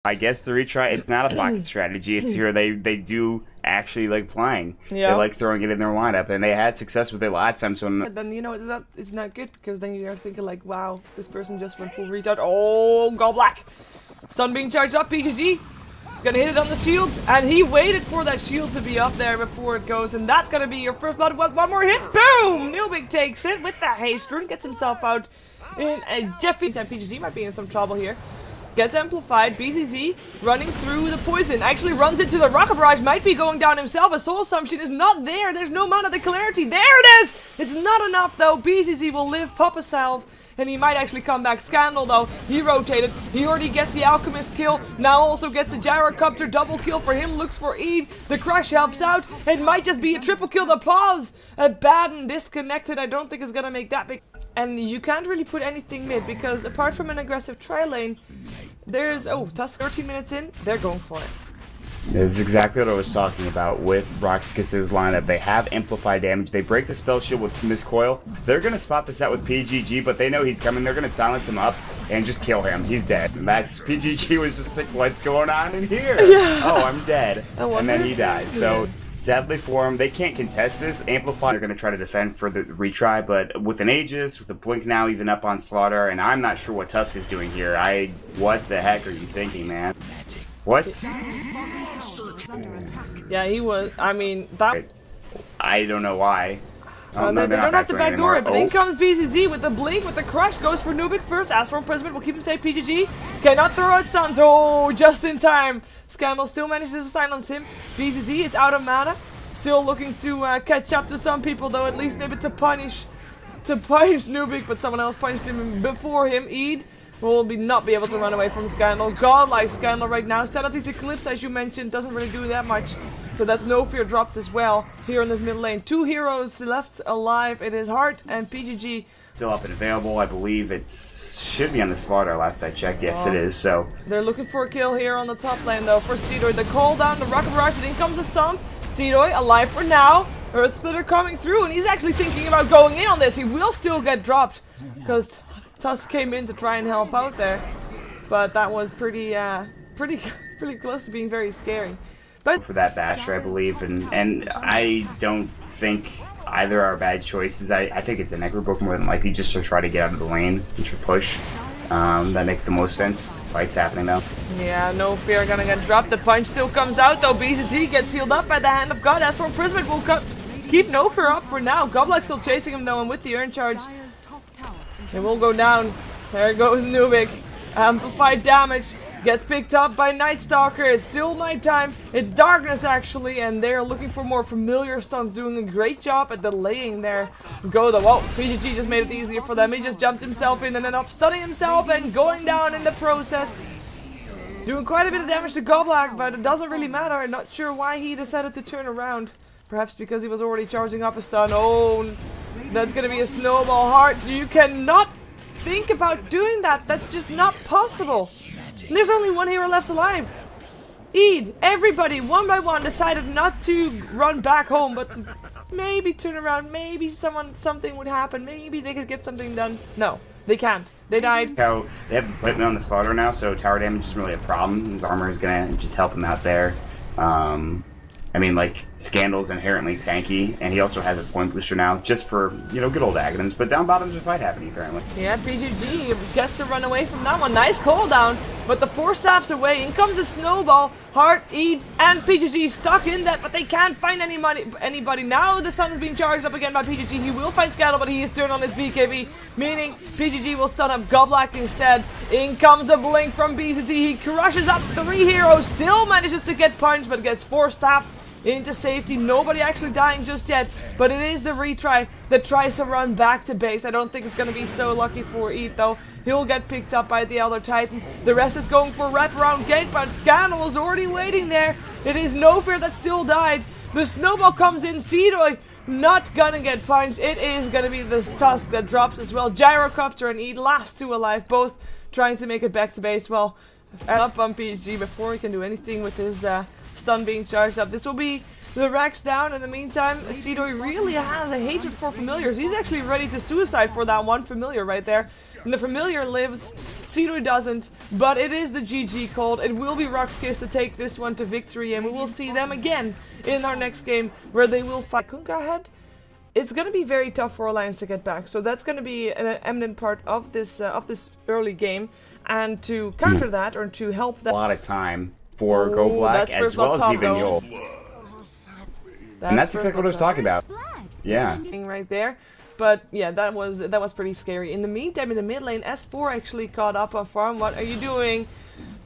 I guess the retry, it's not a pocket strategy. It's here they do actually like playing. Yeah. They like throwing it in their lineup, and they had success with it last time. So But then, you know, it's not good, because then you're thinking like, wow, this person just went full retard. Oh, go black. Stun being charged up, PGG. He's gonna hit it on the shield, and he waited for that shield to be up there before it goes, and that's gonna be your first blood. One more hit, boom! Nubik takes it with the haste rune, gets himself out in a Jeffy. And PGG might be in some trouble here. Gets amplified, BCZ running through the poison, actually runs into the rocket barrage, might be going down himself. A soul assumption is not there, there's no amount of the clarity. There it is! It's not enough though, BCZ will live, pop a salve, and he might actually come back. Scandal though, he rotated, he already gets the alchemist kill, now also gets a gyrocopter, double kill for him, looks for Eve, the crush helps out, it might just be a triple kill, the pause, a bad and disconnected, I don't think it's gonna make that big. And you can't really put anything mid, because apart from an aggressive tri lane, there's, oh, Tusk 13 minutes in, they're going for it. This is exactly what I was talking about with rox.KIS's lineup. They have amplified damage. They break the spell shield with Miss Coil. They're going to spot this out with PGG, but they know he's coming. They're going to silence him up and just kill him. He's dead. And that's PGG was just like, what's going on in here? Yeah. Oh, I'm dead. And then he dies. So sadly for him, they can't contest this. Amplify, they're going to try to defend for the retry, but with an Aegis, with a Blink now even up on Slaughter, and I'm not sure what Tusk is doing here. What the heck are you thinking, man? What? Yeah, he was, I mean, that... I don't know why. Oh, they don't have to backdoor it, but in comes BZZ with the blink, with the crush, goes for Nubik first, Aspera imprisonment will keep him safe, PGG cannot throw out stuns, oh, just in time. Scandal still manages to silence him, BZZ is out of mana, still looking to catch up to some people though, at least maybe to punish Nubik, but someone else punished him before him. Eid will not be able to run away from Scandal. Godlike Scandal right now. Sanity's Eclipse, as you mentioned, doesn't really do that much. So that's no fear dropped as well here in this mid lane. 2 heroes left alive. It is Heart and PGG. Still up and available. I believe it should be on the Slaughter last I checked. Yes, it is. So they're looking for a kill here on the top lane though for Seedoy. The call down, the rocket barrage, but in comes a stomp. Seedoy alive for now. Earth Splitter coming through, and he's actually thinking about going in on this. He will still get dropped because Tusk came in to try and help out there, but that was pretty close to being very scary. But for that basher, I believe, and I don't think either are bad choices. I think it's a Necrobook more than likely just to try to get out of the lane and to push. That makes the most sense. Fight's happening though. Yeah, no fear gonna get dropped. The punch still comes out though. BZT gets healed up by the hand of God. As for imprisonment, will keep no fear up for now. Goblak still chasing him though, and with the Urn Charge, it will go down. There goes Nubik. Amplified damage. Gets picked up by Night Stalker. It's still nighttime. It's darkness actually, and they're looking for more familiar stuns, doing a great job at delaying their go though. Oh, PGG just made it easier for them. He just jumped himself in and then up, stunning himself and going down in the process. Doing quite a bit of damage to Goblak, but it doesn't really matter. I'm not sure why he decided to turn around. Perhaps because he was already charging up a stun. Oh, that's gonna be a snowball. Heart, you cannot think about doing that. That's just not possible. And there's only one hero left alive. Eid, everybody, one by one, decided not to run back home, but to maybe turn around, maybe something would happen, maybe they could get something done. No, they can't. They died. So they have the equipment on the Slaughter now, so tower damage isn't really a problem. His armor is gonna just help him out there. I mean, like, Scandal's inherently tanky, and he also has a point booster now, just for, you know, good old Aghanims, but down bottom's a fight happening currently. Yeah, PGG gets to run away from that one. Nice cooldown, but the 4 staffs away. In comes a snowball. Heart, Eid, and PGG stuck in that, but they can't find anybody. Now the sun is being charged up again by PGG. He will find Scandal, but he is turned on his BKB, meaning PGG will stun up Goblak instead. In comes a blink from BZT. He crushes up 3 heroes, still manages to get punched, but gets 4 staffed into safety. Nobody actually dying just yet, but it is the retry that tries to run back to base. I don't think it's going to be so lucky for Eid though. He'll get picked up by the Elder Titan. The rest is going for wraparound gate, but Scandal is already waiting there. It is no fear that still died. The snowball comes in. Seedoy not gonna get punched. It is gonna be the Tusk that drops as well. Gyrocopter and Eid, last 2 alive, both trying to make it back to base. Well, up on PG before he can do anything with his stun being charged up. This will be the Rex down. In the meantime, Sidoi really has a hatred for familiars. He's actually ready to suicide for that one familiar right there. And the familiar lives, Sidoi doesn't, but it is the GG called. It will be rox.KIS to take this one to victory, and we will see them again in our next game where they will fight Kunkka ahead. It's going to be very tough for Alliance to get back, so that's going to be an eminent part of this early game. And to counter that, or to help that, A lot of time for Go Black as well as even Yol. And that's exactly what I was talking about. Yeah. Right there. But yeah, that was pretty scary. In the meantime, in the mid lane, S4 actually caught up on farm. What are you doing?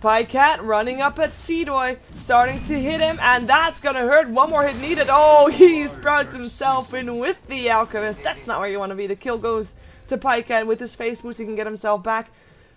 PyCat running up at Sidoi, starting to hit him, and that's gonna hurt. One more hit needed. Oh, he sprouts himself in with the Alchemist. That's not where you want to be. The kill goes to PyCat with his face boost. He can get himself back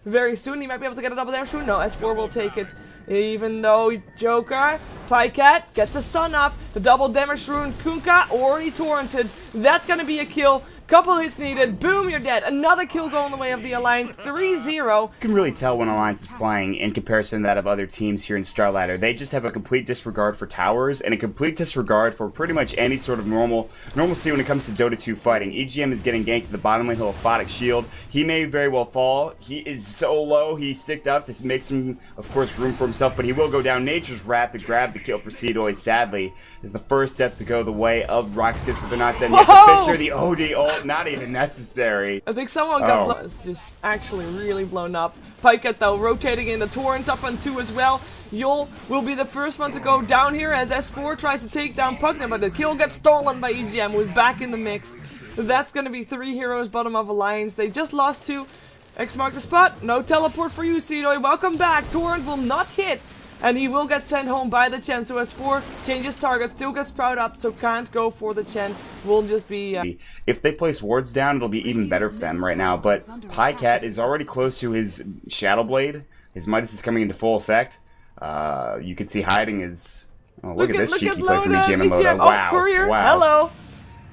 very soon. He might be able to get a double damage soon. No, S4 will take it. Even though Joker, PyCat gets a stun up. The double damage rune, Kunkka already torrented. That's gonna be a kill. Couple hits needed. Boom, you're dead. Another kill going the way of the Alliance. 3-0. You can really tell when Alliance is playing in comparison to that of other teams here in StarLadder. They just have a complete disregard for towers and a complete disregard for pretty much any sort of normalcy when it comes to Dota 2 fighting. EGM is getting ganked at the bottom lane. He'll Aphotic Shield. He may very well fall. He is so low. He sticked up to make some, of course, room for himself, but he will go down. Nature's Wrath to grab the kill for Sidoi, sadly, is the first death to go the way of rox.KIS, but they're not done yet. The Fisher, the OD ult. Not even necessary. I think someone got it's just actually really blown up. PyCat though rotating in the torrent up on 2 as well. Yol will be the first one to go down here as S4 tries to take down Pugna, but the kill gets stolen by EGM, who's back in the mix. That's gonna be 3 heroes bottom of Alliance. They just lost 2. X mark the spot. No teleport for you, Sidoi. Welcome back. Torrent will not hit. And he will get sent home by the Chen. So S4 changes target, still gets Sprout up, so can't go for the Chen. Will just be... If they place wards down, it'll be even better for them right now. But PyCat is already close to his Shadow Blade. His Midas is coming into full effect. You can see hiding his... Oh, look at this cheeky play from EGM and Loda. Wow. Oh, Courier. Wow. Hello.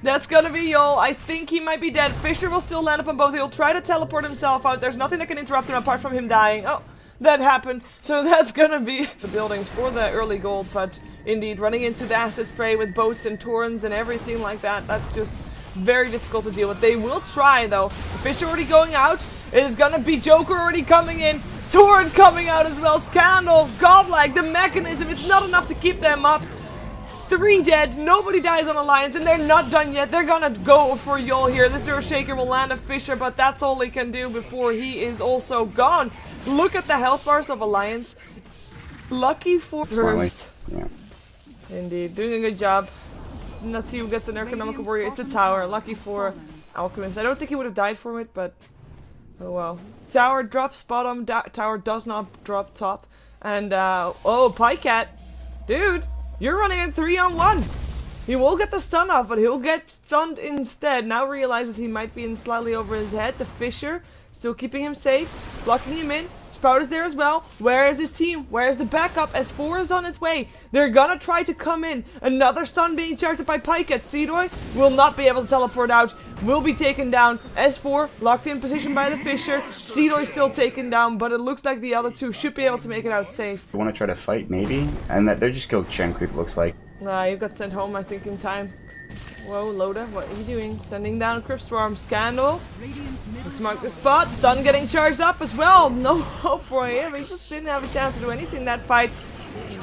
That's gonna be Yol. I think he might be dead. Fisher will still land up on both. He'll try to teleport himself out. There's nothing that can interrupt him apart from him dying. Oh. That happened, so that's gonna be the buildings for the early gold, but indeed running into the acid spray with boats and torrents and everything like that, that's just very difficult to deal with. They will try though. The fish already going out. It is gonna be Joker already coming in. Torrent coming out as well. Scandal, Godlike, the mechanism, it's not enough to keep them up. 3 dead, nobody dies on Alliance, and they're not done yet. They're gonna go for Yol here. The Zero Shaker will land a Fisher, but that's all he can do before he is also gone. Look at the health bars of Alliance. Lucky for first. Yeah. Indeed, doing a good job. Let's see who gets an Economical Warrior. It's a tower. Lucky for Alchemist. I don't think he would have died from it, but oh well. Tower drops bottom. Tower does not drop top. And oh, PyCat, dude, you're running in 3-on-1. He will get the stun off, but he'll get stunned instead. Now realizes he might be in slightly over his head. The Fisher still keeping him safe, blocking him in. Sprout is there as well. Where is his team? Where is the backup? S4 is on its way. They're gonna try to come in. Another stun being charged by PyCat. Sidoi will not be able to teleport out. Will be taken down. S4 locked in position by the Fisher. Sidoi still taken down, but it looks like the other 2 should be able to make it out safe. You want to try to fight, maybe? And that they're just killed Chen creep, it looks like. Nah, you got sent home, I think, in time. Whoa, Loda, what are you doing? Sending down Crypt Swarm. Scandal. Let's mark the spot. Stun getting charged up as well. No hope for him. He just didn't have a chance to do anything in that fight.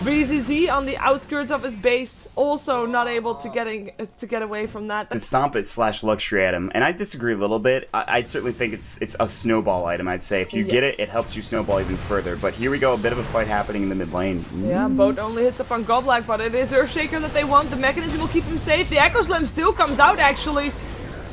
BZZ on the outskirts of his base, also not able to get away from that. The stomp is / luxury item, and I disagree a little bit. I certainly think it's a snowball item. I'd say if you get it, it helps you snowball even further. But here we go, a bit of a fight happening in the mid lane. Yeah, boat only hits up on Godlike, but it is Earthshaker that they want. The mechanism will keep him safe. The Echo Slam still comes out actually.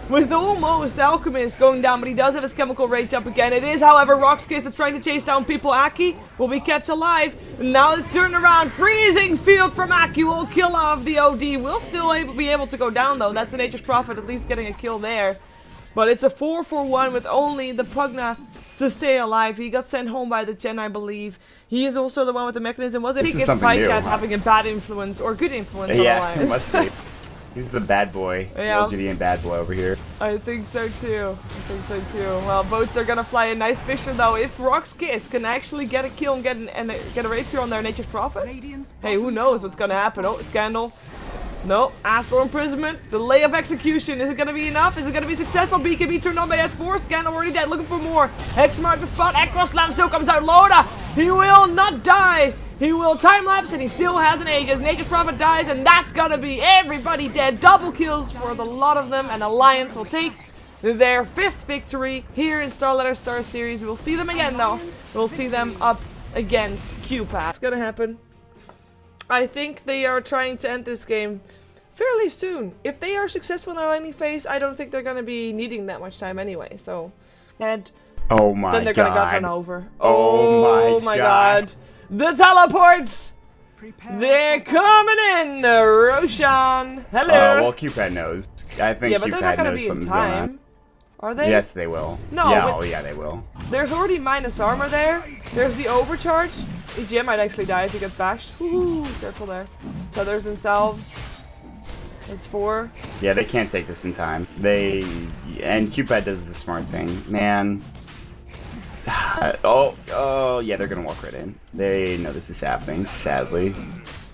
With almost Alchemist going down, but he does have his Chemical Rage up again. It is, however, rox.KIS that's trying to chase down people. Aki will be kept alive. Now it's turned around. Freezing Field from Aki will kill off the OD. Will still be able to go down, though. That's the Nature's Prophet, at least getting a kill there. But it's a 4-for-1 with only the Pugna to stay alive. He got sent home by the Chen, I believe. He is also the one with the mechanism. Was it? I think it's PyCat having a bad influence or good influence on Alliance. Yeah, it must be. He's the bad boy, yeah. the LGD and bad boy over here. I think so too. Well, boats are gonna fly a nice Fisher though. If rox.KIS can actually get a kill and get a rapier on their Nature's Prophet, hey, who knows what's gonna happen? Oh, Scandal No, Astral Imprisonment, delay of execution. Is it gonna be enough? Is it gonna be successful? BKB turned on by S4, Scan already dead, looking for more. X mark the spot, Acro Slam still comes out. Loda, he will not die. He will time lapse and he still has an Aegis. Nature's Prophet dies and that's gonna be everybody dead. Double kills for the lot of them, and Alliance will take their 5th victory here in StarLadder Star Series. We'll see them again though. We'll see them up against QPAD. It's gonna happen. I think they are trying to end this game fairly soon. If they are successful in their landing phase, I don't think they're gonna be needing that much time anyway. So, and oh my god, then they're gonna get run over. Oh my god. The teleports! They're coming in! Roshan! Hello! Well, QPAD knows. I think yeah, but they're not QPAD gonna knows be in something's going on. time. Are they? Yes, they will. No. Yeah, oh yeah, they will. There's already minus armor there. There's the overcharge. EGM might actually die if he gets bashed. Ooh, careful there. Tethers themselves. There's 4. Yeah, they can't take this in time. And QPAD does the smart thing. Man. Oh, yeah, they're gonna walk right in. They know this is happening, sadly.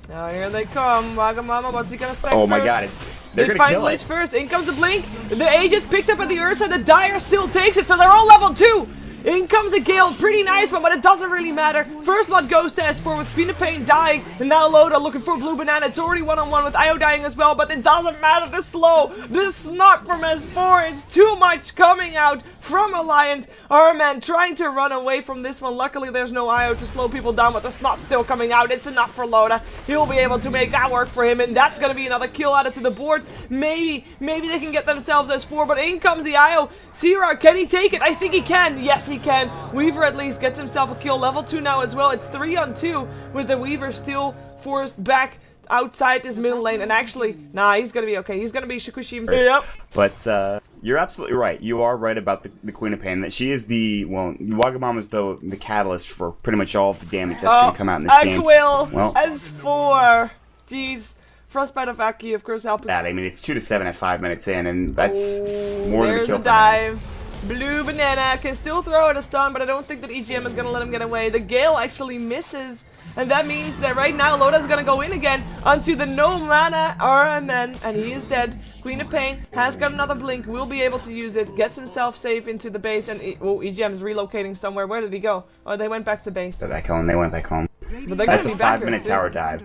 Now here they come. Wagamama, what's he gonna spec Oh my first? god, they're They gonna find kill Lich it. first. In comes the Blink. The Aegis picked up at the Ursa. The Dire still takes it, so they're all level 2. In comes a Gale. Pretty nice one, but it doesn't really matter. First blood goes to S4 with Queen of Pain dying. And now Loda looking for Blue Banana. It's already one-on-one with Io dying as well, but it doesn't matter. The slow. The snot from S4. It's too much coming out from Alliance. Arman trying to run away from this one. Luckily, there's no Io to slow people down, but the snot still coming out. It's enough for Loda. He'll be able to make that work for him, and that's going to be another kill added to the board. Maybe they can get themselves S4, but in comes the Io. Sierra, can he take it? I think he can. Yes, he can. Weaver at least gets himself a kill. Level 2 now as well. It's 3-on-2 with the Weaver still forced back outside this middle lane. And actually, nah, he's going to be okay. He's going to be Shikushim's. Yep. But you're absolutely right. You are right about the Queen of Pain. That she is Wagamama is the catalyst for pretty much all of the damage that's going to come out in this game. Will Well, S4. Jeez. Frostbite of Aki, of course, helping. I mean, it's 2-7 at 5 minutes in, and that's more than a There's kill a dive. Blue Banana can still throw it a stun, but I don't think that EGM is going to let him get away. The Gale actually misses, and that means that right now Loda's going to go in again onto the no mana RMN, and he is dead. Queen of Pain has got another blink, will be able to use it, gets himself safe into the base, and EGM is relocating somewhere. Where did he go? Oh, they went back to base. They're back home. They went back home. But they're That's a gonna be back 5-minute soon. tower dive.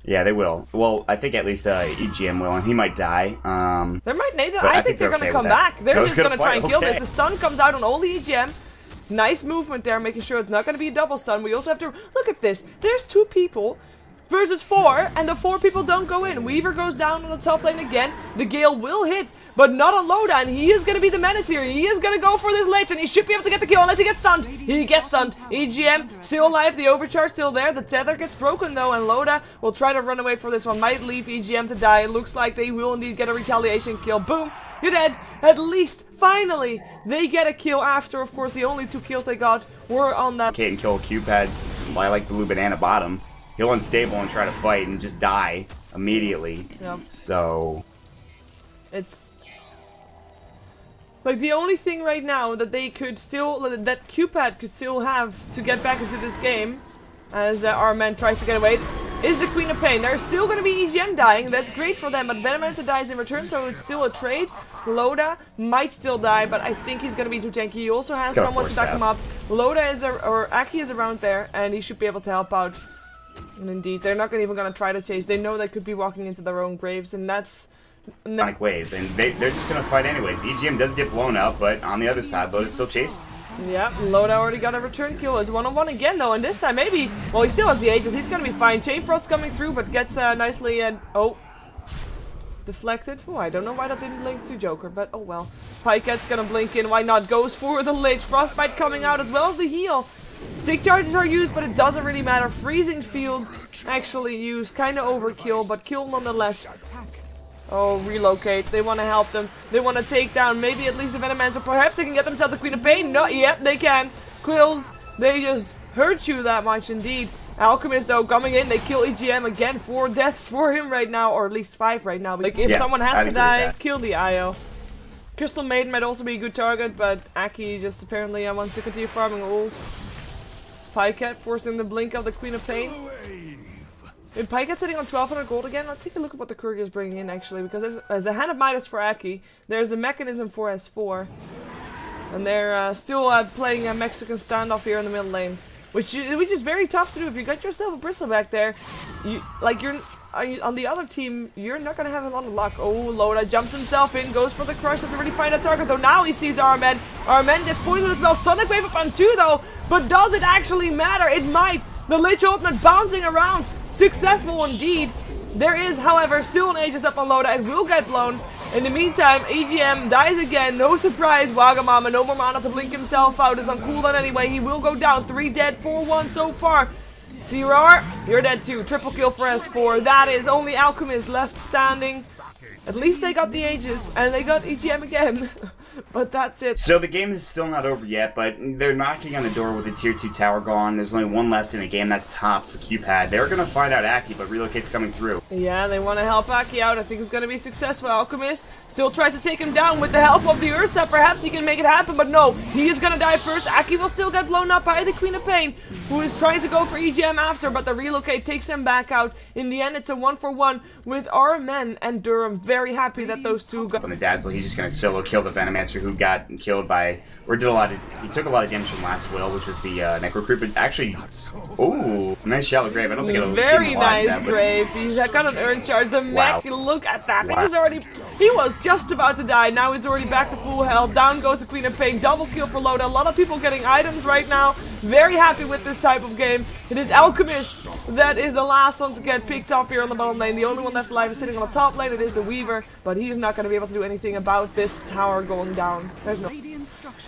Yeah, they will. Well, I think at least EGM will, and he might die. They might need it. But I think they're okay gonna come with back. that. They're just gonna try and fight, kill okay. this. The stun comes out on only EGM. Nice movement there, making sure it's not gonna be a double stun. We also have to look at this. There's 2 people versus 4, and the 4 people don't go in. Weaver goes down on the top lane again. The Gale will hit, but not on Loda, and he is going to be the menace here. He is going to go for this Lich, and he should be able to get the kill unless he gets stunned. He gets stunned. EGM still alive. The overcharge still there. The tether gets broken, though, and Loda will try to run away for this one. Might leave EGM to die. It looks like they will indeed get a retaliation kill. Boom. You're dead. At least, finally, they get a kill after, of course, the only 2 kills they got were on that. Can't kill QPAD's. I like Blue Banana bottom. He'll unstable and try to fight and just die immediately. Yep. So It's like the only thing right now that they could still, that QPAD could still have to get back into this game, as our man tries to get away, is the Queen of Pain. There's still going to be EGM dying. That's great for them, but Venomancer dies in return, so it's still a trade. Loda might still die, but I think he's going to be too tanky. He also has someone to back him up. Loda is, or Aki is around there, and he should be able to help out. And indeed, they're not even going to try to chase. They know they could be walking into their own graves, and that's... Sonic Wave, and they're just going to fight anyways. EGM does get blown up, but on the other side, Loda's still chasing. Yeah, Loda already got a return kill. It's 1-on-1 again, though, and this time maybe... Well, he still has the Aegis. He's going to be fine. Chain Frost coming through, but gets nicely... oh. Deflected. Oh, I don't know why that didn't blink to Joker, but oh well. Pikeette's going to blink in. Why not? Goes for the Lich. Frostbite coming out as well as the heal. Stick charges are used, but it doesn't really matter. Freezing Field actually used. Kind of overkill, but kill nonetheless. Oh, relocate. They want to help them. They want to take down maybe at least the Venomancer. Perhaps they can get themselves the Queen of Pain. No, yep, they can. Quills, they just hurt you that much indeed. Alchemist, though, coming in. They kill EGM again. 4 deaths for him right now, or at least 5 right now. Like, if someone has to die, kill the IO. Crystal Maiden might also be a good target, but Aki just apparently wants to continue farming. Oh. Pikeette forcing the blink of the Queen of Pain. If Pike is sitting on 1200 gold again, let's take a look at what the Kurgan is bringing in actually, because there's a Hand of Midas for Aki, there's a Mechanism for S4, and they're still playing a Mexican standoff here in the middle lane, which is very tough to do. If you got yourself a Bristle back there, you're on the other team, you're not gonna have a lot of luck. Oh, Loda jumps himself in, goes for the crush, doesn't really find a target though. Now he sees Armen. Armen gets poisoned as well. Sonic Wave up on 2 though, but does it actually matter? It might. The Lich Ultimate bouncing around. Successful indeed. There is, however, still an Aegis up on Loda. It will get blown. In the meantime, EGM dies again. No surprise. Wagamama, no more mana to blink himself out. Is on cooldown anyway. He will go down. 3 dead, 4-1 so far. Sirar, you're dead too. Triple kill for S4. That is only Alchemist left standing. At least they got the Aegis, and they got EGM again. But that's it. So the game is still not over yet, but they're knocking on the door with the tier 2 tower gone. There's only one left in the game. That's top for QPAD. They're going to find out Aki, but Relocate's coming through. Yeah, they want to help Aki out. I think it's going to be successful. Alchemist still tries to take him down with the help of the Ursa. Perhaps he can make it happen, but no. He is going to die first. Aki will still get blown up by the Queen of Pain, who is trying to go for EGM after, but the Relocate takes him back out. In the end, it's a 1-for-1 with Armen and Durham. Very happy that those two got... On the Dazzle, he's just going to solo kill the Venomancer who got killed by... Or did a lot of... He took a lot of damage from last will, which was the Necrocreep, but actually... Ooh, nice Shallow Grave. I don't think it'll... Very nice grave. He's got an Urn Charge. The mech, look at that. Wow. He was just about to die. Now he's already back to full health. Down goes the Queen of Pain. Double kill for Loda. A lot of people getting items right now. Very happy with this type of game. It is Alchemist that is the last one to get picked up here on the bottom lane. The only one left alive is sitting on the top lane. It is the Weaver, but he's not going to be able to do anything about this tower going down. There's no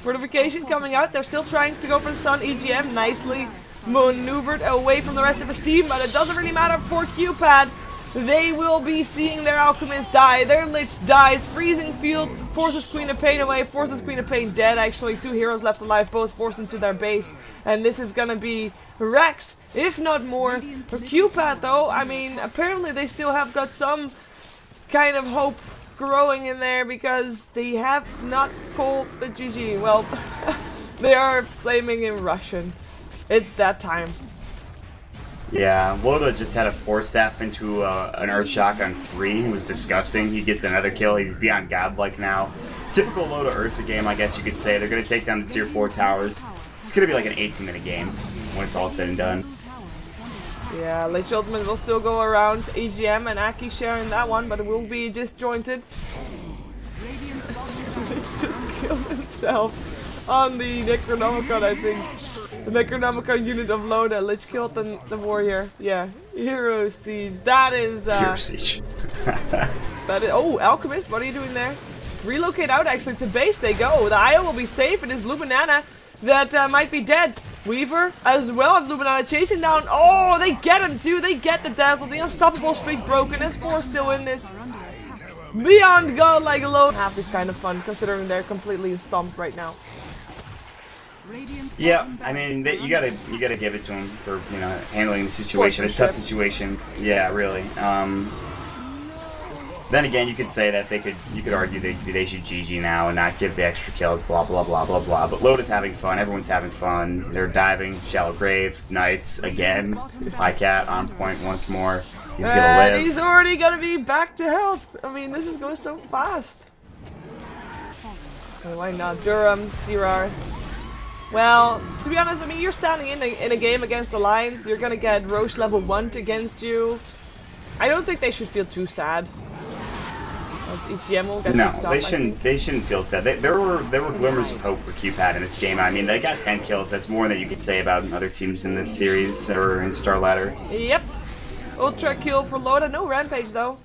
fortification coming out. They're still trying to go for the stun. EGM nicely maneuvered away from the rest of his team, but it doesn't really matter for QPAD. They will be seeing their Alchemist die. Their Lich dies. Freezing Field forces Queen of Pain away. Forces Queen of Pain dead, actually. 2 heroes left alive, both forced into their base. And this is gonna be Rex, if not more. For QPAD, though, I mean, apparently they still have got some kind of hope growing in there, because they have not called the GG. Well, they are flaming in Russian. It's that time. Yeah, Loda just had a 4-staff into an Earthshock on 3. It was disgusting. He gets another kill. He's beyond godlike now. Typical Loda Ursa game, I guess you could say. They're going to take down the tier 4 towers. It's going to be like an 18-minute game when it's all said and done. Yeah, Lich Ultimate will still go around. EGM and Aki sharing that one, but it will be disjointed. Lich just killed himself on the Necronomicon, I think. The Necronomicon unit of Loda. Lich killed the warrior. Yeah. Hero Siege. That is... Hero Siege. That is... Oh, Alchemist, what are you doing there? Relocate out, actually, to base they go. The IO will be safe. It is Blue Banana that might be dead. Weaver as well as Blue Banana chasing down. Oh, they get him too. They get the Dazzle. The unstoppable streak broken. S4 still in this. Beyond godlike alone. Have this kind of fun, considering they're completely stomped right now. Yeah, I mean, you gotta give it to him for, you know, handling the situation, a tough situation. Yeah, really. Then again, you could say that you could argue they should GG now and not give the extra kills, blah blah blah blah blah. But Loda's having fun. Everyone's having fun. They're diving. Shallow Grave, nice again. High Cat on point once more. He's gonna live. He's already gonna be back to health. I mean, this is going so fast. So why not Durham, Sirar? Well, to be honest, I mean, you're standing in a game against the Lions. You're gonna get Roche level 1 against you. I don't think they should feel too sad. As EGM will get no, they shouldn't feel sad. There were glimmers of hope for QPAD in this game. I mean, they got 10 kills. That's more than you could say about other teams in this series or in StarLadder. Yep. Ultra kill for Loda. No rampage though.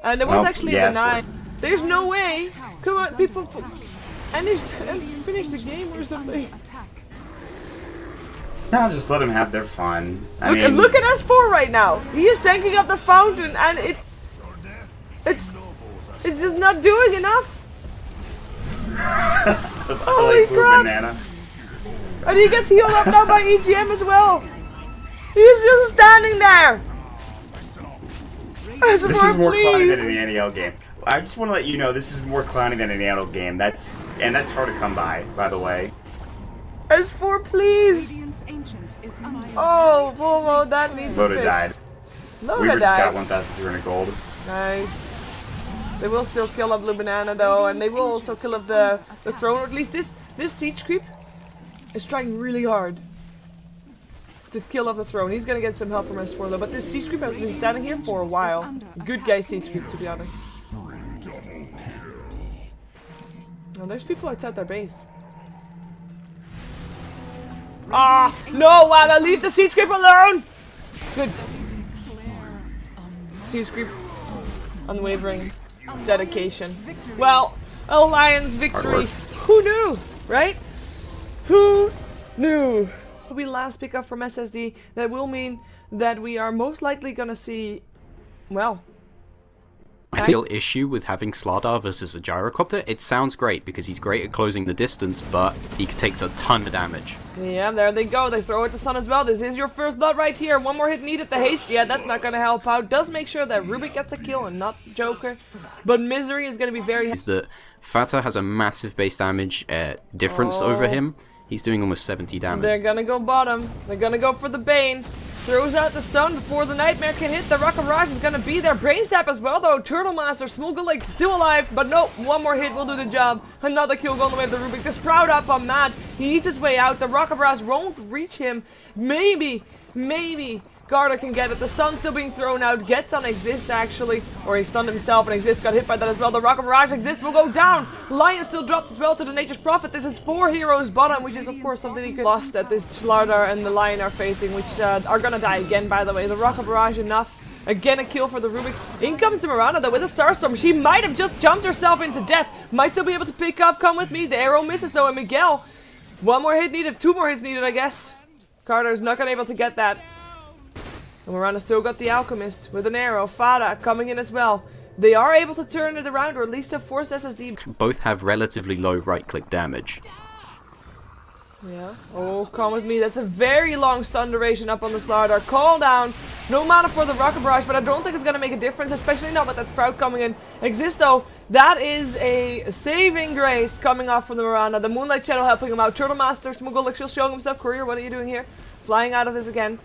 And there was actually a 9. There's no way. Come on, people. And finish the game or something. No, just let them have their fun. Look at S4 right now. He is tanking up the fountain, and it's just not doing enough. Holy crap! Banana. And he gets healed up now by EGM as well. He's just standing there. This is more clowny than an NEL game. I just want to let you know this is more clowny than an NEL game. That's hard to come by the way. S4, please. Oh, Volvo, that needs a fix. Died. No, We they were just got died. 1,300 gold. Nice. They will still kill up Blue Banana though, and they will also kill up the throne. Or at least this siege creep is trying really hard to kill off the throne. He's gonna get some help from S4 though, but this siege creep has been standing here for a while. Good guy siege creep, to be honest. Oh, there's people outside their base. Ah, no, Wagga, leave the siege creep alone! Good. Siege creep. Unwavering dedication. Well, Alliance victory. Who knew, right? Who knew? We last pick up from SSD. That will mean that we are most likely gonna see, well, My real issue with having StarLadder versus a gyrocopter, it sounds great because he's great at closing the distance, but he takes a ton of damage. yeah, there they go. They throw it to Sun as well. This is your first blood right here. One more hit needed. The haste, yeah, that's not gonna help out. Does make sure that Rubik gets a kill and not Joker. But Misery is gonna be very... Is that Fata has a massive base damage difference over him. He's doing almost 70 damage. They're gonna go bottom. They're gonna go for the Bane. Throws out the stun before the Nightmare can hit. The Rocket Barrage is gonna be there. Brain Sap as well though. Turtle Master, Smoogalik still alive, but no, one more hit will do the job. Another kill going the way of the Rubik. The Sprout up on Mad. He eats his way out. The Rocket Barrage won't reach him. Maybe Garda can get it. The stun still being thrown out. Gets on Exist actually. Or he stunned himself and Exist got hit by that as well. The Rocket Barrage Exist will go down. Lion still dropped as well to the Nature's Prophet. This is 4 heroes bottom, which is of course something he could lost that this StarLadder and the Lion are facing, which are gonna die again by the way. The Rocket Barrage enough. Again a kill for the Rubik. In comes Miranda though with a Starstorm. She might have just jumped herself into death. Might still be able to pick up. Come with me. The arrow misses though and Miguel. One more hit needed. 2 more hits needed I guess. Carter's not gonna be able to get that. And Miranda still got the Alchemist with an arrow. Fada coming in as well. They are able to turn it around or at least to force SSD. Both have relatively low right-click damage. Yeah. Oh, come with me. That's a very long stun duration up on the StarLadder. Call down. No mana for the Rocket Barrage, but I don't think it's going to make a difference, especially not with that Sprout coming in. Exist though. That is a saving grace coming off from the Miranda. The Moonlight Shadow helping him out. Turtle Master, Smoogalik still showing himself. Courier, what are you doing here? Flying out of this again.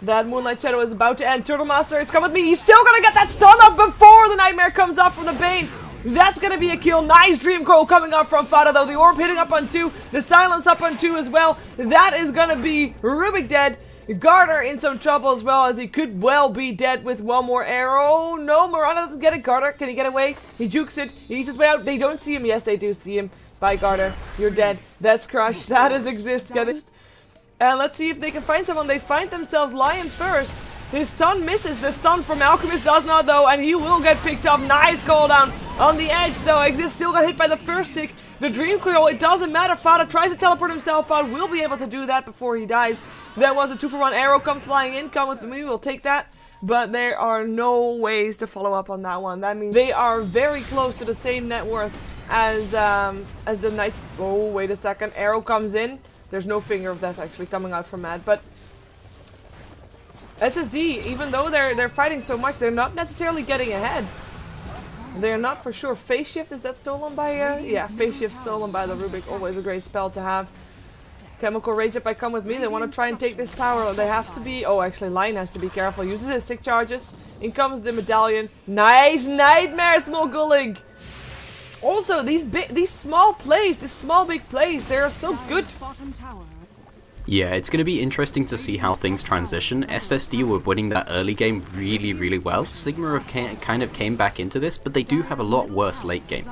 That Moonlight Shadow is about to end. Turtle Master, it's come with me. He's still gonna get that stun up before the Nightmare comes up from the Bane. That's gonna be a kill. Nice Dream Coil coming up from Fada though. The Orb hitting up on 2. The Silence up on 2 as well. That is gonna be Rubik dead. Garter in some trouble as well, as he could well be dead with one more arrow. No, Miranda doesn't get it. Garter, can he get away? He jukes it. He eats his way out. They don't see him. Yes, they do see him. Bye, Garter. You're dead. That's Crush. That is Exist. Get it? And let's see if they can find someone. They find themselves Lion first. His stun misses. The stun from Alchemist does not though, and he will get picked up. Nice call down on the edge though. Exist still got hit by the first tick. The Dream Coil, it doesn't matter. Fada tries to teleport himself out. Will be able to do that before he dies. That was a 2-for-1 arrow. Comes flying in. Come with me. We'll take that. But there are no ways to follow up on that one. That means they are very close to the same net worth as the Knights. Oh, wait a second. Arrow comes in. There's no Finger of Death actually coming out from Mad, but SSD, even though they're fighting so much, they're not necessarily getting ahead. They're not for sure. Phase Shift, is that stolen by, yeah, Phase Shift stolen by the Rubik. Always a great spell to have. Chemical Rage Up, I come with me. They want to try and take this tower. They have to be, oh, actually, Lion has to be careful. Uses his stick charges. In comes the Medallion. Nice Nightmare, Smoogalik. Also, these small plays, these small big plays, they are so good. Yeah, it's going to be interesting to see how things transition. SSD were winning that early game really, really well. Sigma have kind of came back into this, but they do have a lot worse late game.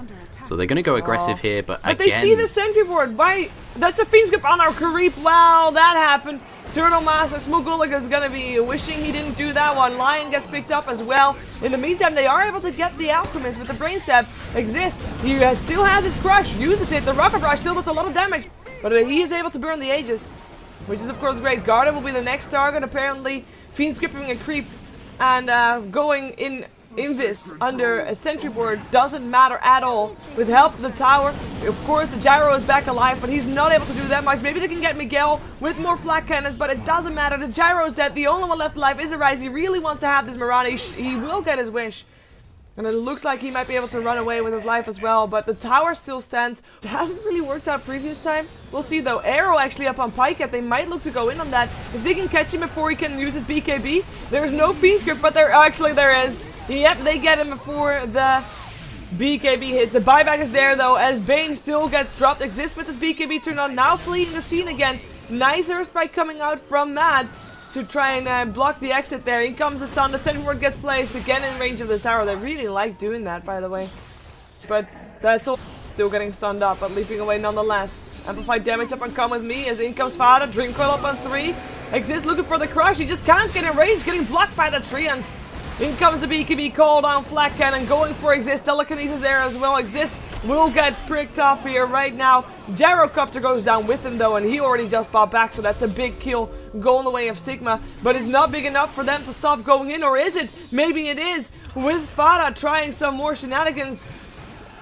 So they're going to go aggressive here, but again... But they see the sentry board. Why? That's a Fiend Skip on our Creep. Wow, that happened. Turtle Master Smoogalik is going to be wishing he didn't do that one. Lion gets picked up as well. In the meantime, they are able to get the Alchemist with the Brain Stab. Exist. He still has his Crush. Uses it. The Rocket Barrage still does a lot of damage. But he is able to burn the Aegis, which is of course great. Garden will be the next target. Apparently, Fiend Skipping a Creep and going in this under a sentry board doesn't matter at all. With help of the tower, of course the Gyro is back alive, but he's not able to do that much. Maybe they can get Miguel with more flak cannons, but it doesn't matter. The Gyro is dead. The only one left alive is Arise. He really wants to have this Mirana. He will get his wish. And it looks like he might be able to run away with his life as well, but the tower still stands. It hasn't really worked out previous time. We'll see though. Arrow actually up on Pycat. They might look to go in on that. If they can catch him before he can use his BKB, there's no Fiend Script, but there is. Yep, they get him before the BKB hits. The buyback is there though, as Bane still gets dropped. Exists with his BKB turned on, now fleeing the scene again. Nice air spike coming out from Mad to try and block the exit there. In comes the stun, the second ward gets placed again in range of the tower. They really like doing that, by the way. But that's all. Still getting stunned up, but leaping away nonetheless. Amplified damage up and come with me as in comes Fada. Drink Coil up on 3. Exists looking for the crush. He just can't get in range, getting blocked by the Treants. In comes the BKB, called on Flak Cannon, going for Exist. Telekinesis there as well. Exist will get pricked off here right now. Gyrocopter goes down with him though, and he already just bought back, so that's a big kill going the way of Sigma. But it's not big enough for them to stop going in, or is it? Maybe it is, with Fada trying some more shenanigans.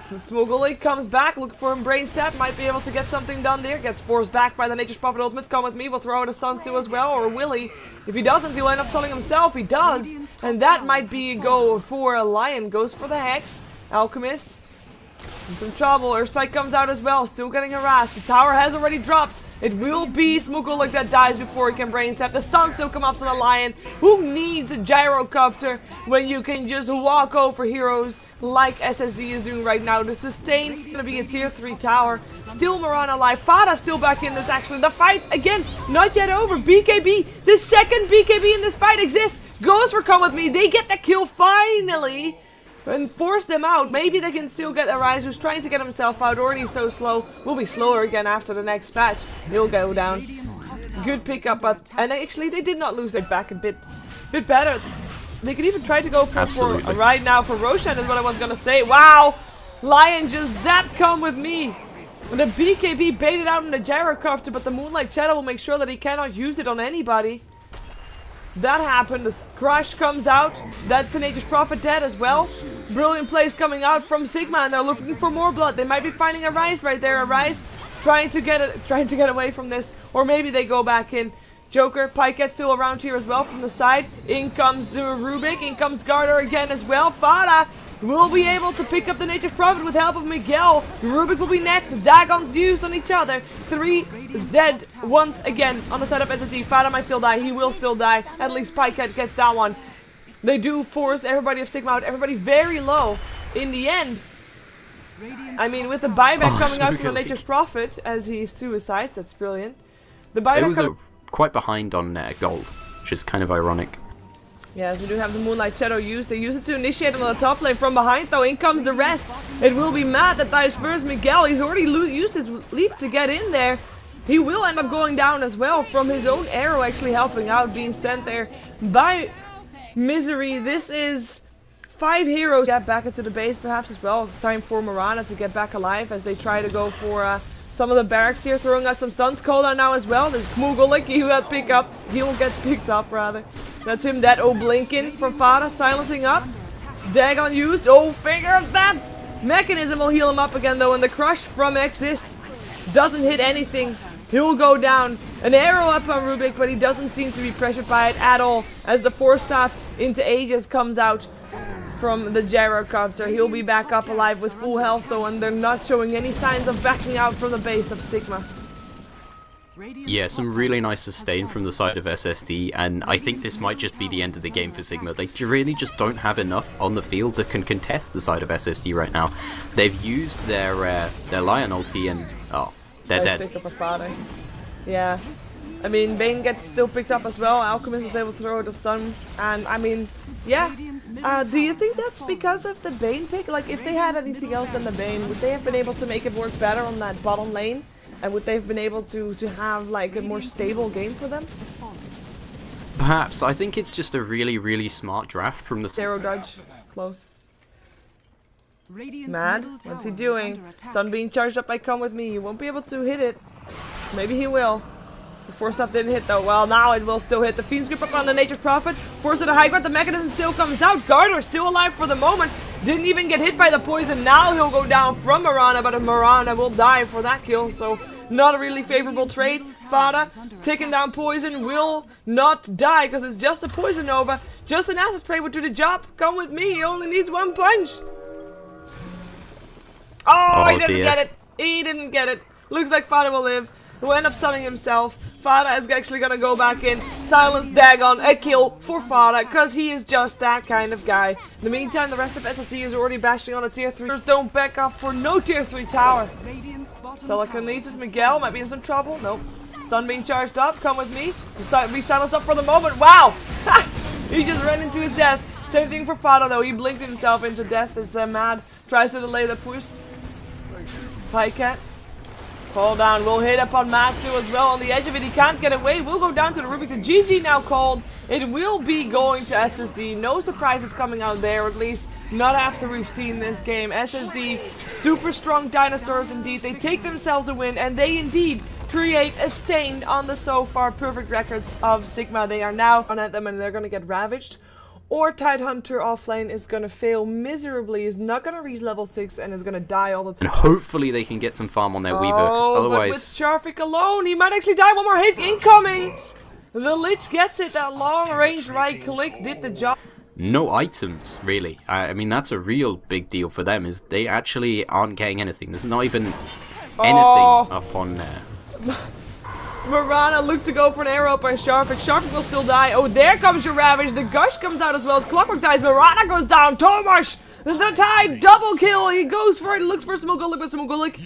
Smoogly comes back, looking for him. Brain Sap might be able to get something done there. Gets forced back by the Nature's Prophet ultimate. Come with me, we'll throw out a stun too as well, or will he? If he doesn't, he'll end up stunning himself. He does, and that might be a go for a Lion. Goes for the Hex. Alchemist in some trouble. Earthspike comes out as well, still getting harassed. The tower has already dropped. It will be Smoogly that dies before he can brain step. The stun still come up to the Lion. Who needs a Gyrocopter when you can just walk over heroes like SSD is doing right now? The sustain is going to be a tier 3 tower. Still Moran alive. Fada still back in this actually. The fight, again, not yet over. BKB, the second BKB in this fight exists. Goes for Come With Me. They get the kill finally. And force them out. Maybe they can still get Arise, who's trying to get himself out. Already so slow. Will be slower again after the next patch. He'll go down. Good pickup, but and actually they did not lose their back a bit better. They could even try to go for right now for Roshan is what I was gonna say. Wow! Lion just zapped Come With Me. And the BKB baited out in the Gyrocopter, but the Moonlight Shadow will make sure that he cannot use it on anybody. That happened. The crush comes out. That's an Nature's Prophet dead as well. Brilliant plays coming out from Sigma, and they're looking for more blood. They might be finding a Rise right there. A Rise trying to get away from this, or maybe they go back in. Joker, Pycat still around here as well from the side. In comes the Rubik. In comes Garter again as well. Fada will be able to pick up the Nature's Prophet with help of Miguel. Rubik will be next. Dagons used on each other. 3 is dead once again on the side of SSD. Fada might still die. He will still die. At least Pycat gets that one. They do force everybody of Sigma out. Everybody very low in the end. I mean, with the buyback coming out from the Nature's Prophet as he suicides. That's brilliant. The buyback quite behind on gold, which is kind of ironic. Yes, we do have the Moonlight Shadow used. They use it to initiate on the top lane from behind, though. In comes the rest. It will be Matt that dies first. Miguel, he's already used his leap to get in there. He will end up going down as well from his own arrow, actually helping out, being sent there by Misery. This is 5 heroes. Get back into the base perhaps as well. It's time for Mirana to get back alive as they try to go for some of the barracks here, throwing out some stuns. Called out now as well. There's Moogolik. He will get picked up rather. That's him, that Blinken from Fada, silencing up. Dagon used. Oh, figure of that. Mechanism will heal him up again though, and the crush from Exist doesn't hit anything. He'll go down. An arrow up on Rubik, but he doesn't seem to be pressured by it at all as the Force Staff into Aegis comes out from the Gyrocopter. He'll be back up alive with full health though, and they're not showing any signs of backing out from the base of Sigma. Yeah, some really nice sustain from the side of SSD, and I think this might just be the end of the game for Sigma. They really just don't have enough on the field that can contest the side of SSD right now. They've used their Lion ulti and they're dead. Pick up a Fada. Yeah. I mean, Bane gets still picked up as well. Alchemist was able to throw the stun, and I mean, yeah. Do you think that's because of the Bane pick? Like, if they had anything else than the Bane, would they have been able to make it work better on that bottom lane? And would they have been able to have like a more stable game for them? Perhaps. I think it's just a really, really smart draft from the Zero dodge. Close. Mad? What's he doing? Sun being charged up by Come With Me. He won't be able to hit it. Maybe he will. The Force Staff didn't hit though. Well, now it will still hit. The Fiend's Grip up on the Nature's Prophet. Force to the high ground. The Mechanism still comes out. Garter still alive for the moment. Didn't even get hit by the poison. Now he'll go down from Mirana, but Mirana will die for that kill. So Not a really favorable trade. Fada taking down poison, will not die because it's just a poison nova. Just an acid spray would do the job. Come with me, he only needs one punch. Oh, he didn't get it. He didn't get it. Looks like Fada will live. Who end up stunning himself. Fada is actually gonna go back in. Silence Dagon, a kill for Fada, because he is just that kind of guy. In the meantime, the rest of SSD is already bashing on a tier 3. Don't back up for no tier 3 tower. Telekinesis Miguel might be in some trouble. Nope. Sun being charged up, come with me. We silence up for the moment. Wow! He just ran into his death. Same thing for Fada though, he blinked himself into death as mad. Tries to delay the push. Pycat. Call down, will hit up on Matsu as well on the edge of it. He can't get away, will go down to the Rubik. The GG now called. It will be going to SSD. No surprises coming out there, or at least not after we've seen this game. SSD, super strong dinosaurs indeed. They take themselves a win, and they indeed create a stain on the so far perfect records of Sigma. They are now on at them and they're going to get ravaged. Or Tidehunter offlane is going to fail miserably, is not going to reach level 6 and is going to die all the time. And hopefully they can get some farm on their Weaver, because otherwise... but with Charfik alone, he might actually die. One more hit incoming! The Lich gets it, that long range right click did the job. No items, really. I mean, that's a real big deal for them, is they actually aren't getting anything. There's not even anything up on there. Marana looked to go for an arrow up on Sharpik. Sharpik will still die. Oh, there comes your Ravage. The Gush comes out as well as Clockwork dies. Marana goes down. Tomash, the Tide, double kill. He goes for it. Looks for Smogulik, but Smogulik,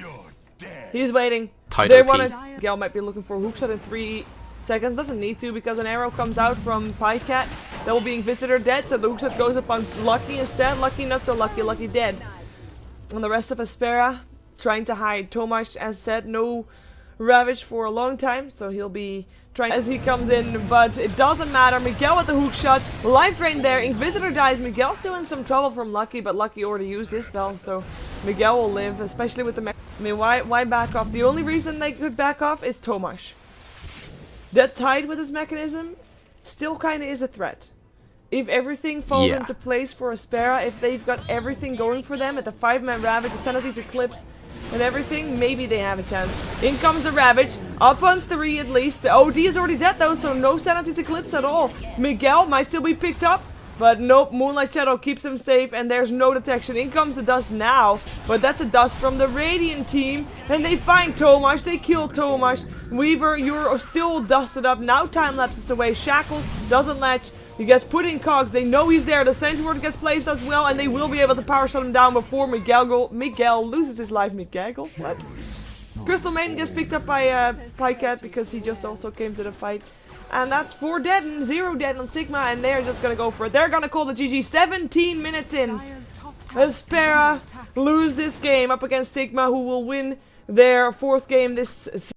he's waiting. They want to. Gal might be looking for a hookshot in 3 seconds. Doesn't need to because an arrow comes out from Pycat. That will be Inquisitor dead. So the hookshot goes up on Lucky instead. Lucky not so lucky. Lucky dead. And the rest of Aspera trying to hide. Tomash, as said, no Ravage for a long time, so he'll be trying as he comes in, but it doesn't matter. Miguel with the hook shot, life drain there, Inquisitor dies. Miguel's still in some trouble from Lucky, but Lucky already used his spell, so Miguel will live, especially with the I mean, why back off? The only reason they could back off is Tomash. That Tide with his mechanism still kind of is a threat. If everything falls into place for Aspera, if they've got everything going for them at the 5-man Ravage, the Sanity's Eclipse, and everything, maybe they have a chance. In comes the Ravage, up on 3 at least. The OD is already dead though, so no Sanity's Eclipse at all. Miguel might still be picked up, but nope, Moonlight Shadow keeps him safe and there's no detection. In comes the dust now, but that's a dust from the Radiant team, and they find Tomash, they kill Tomash. Weaver, you're still dusted up, now time lapses away. Shackle doesn't latch. He gets put in cogs, they know he's there, the Sentiment gets placed as well, and they will be able to power shut him down before Miguel loses his life. Miguel? What? Crystal Maiden gets picked up by Pycat because he just also came to the fight. And that's 4 dead and 0 dead on Sigma, and they're just gonna go for it. They're gonna call the GG 17 minutes in. Aspera lose this game up against Sigma, who will win their 4th game this season.